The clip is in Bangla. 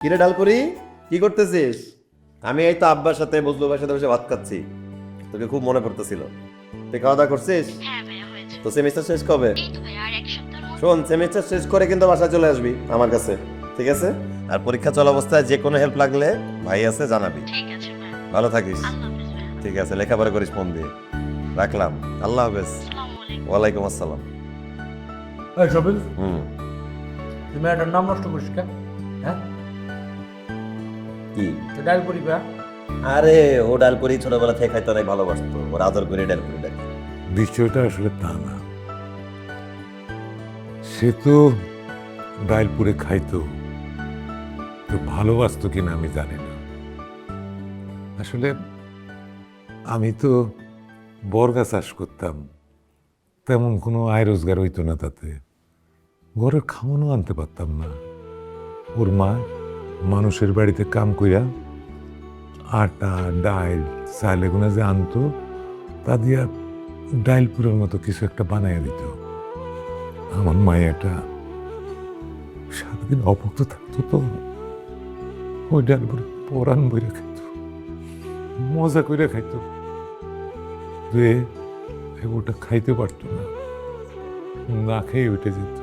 কিরে ডালপুরি, কি করতেছিস? আমি এই তো আব্বার সাথে বজলু ভাইয়ের সাথে বসে ভাত খাচ্ছি। তোকে খুব মনে পড়তেছিল। তুই খাওয়া দাওয়া করছিস? হ্যাঁ ভাইয়া হয়েছে। তো সেমিস্টার শেষ কবে? এই তো ভাইয়া আর এক সপ্তাহের মধ্যে। শোন, সেমিস্টার শেষ করে কিন্তু বাসায় চলে আসবি আমার কাছে, ঠিক আছে? আর পরীক্ষা চলা অবস্থায় যে কোনো হেল্প লাগলে ভাই আছে, জানাবি। ঠিক আছে ভাইয়া। ভালো থাকিস। আল্লাহ হাফেজ ভাইয়া। ঠিক আছে, লেখাপড়া করিস মন দিয়ে। রাখলাম। আল্লাহ হাফেজ। আসসালামু আলাইকুম। ওয়ালাইকুম আসসালাম। এই সবিল, হুম। তুমি একটা নাম নষ্ট করিস কেন? হ্যাঁ, কি? তো ডাল করিবা। আরে ও ডালপুরি ছোটবেলা থেকে খাইতে অনেক ভালোবাসতো, ওর আদর করে ডালপুরি ডাকে। বিষয়টা আসলে তা না। সে তো ডাইলপুরে খাইতো, তো ভালোবাসতো কিনা আমি জানি না। আসলে আমি তো বর্গা চাষ করতাম, তেমন কোনো আয় রোজগার হইতো না তাতে। ঘরের খাওয়ানো আনতে পারতাম না। ওর মা মানুষের বাড়িতে কাম কইরা আটা ডাইল চাল এগুলো যে আনতো, তা দিয়া ডাইলপুরের মতো কিছু একটা বানাইয়া দিত। আমার মায়েরটা সারাদিন অভুক্ত থাকতো, তো ওই ডাল করে পরাণ বইরা খাইত, মজা করে খাইত। ওটা খাইতে পারতো না, না খেয়ে উঠে যেত।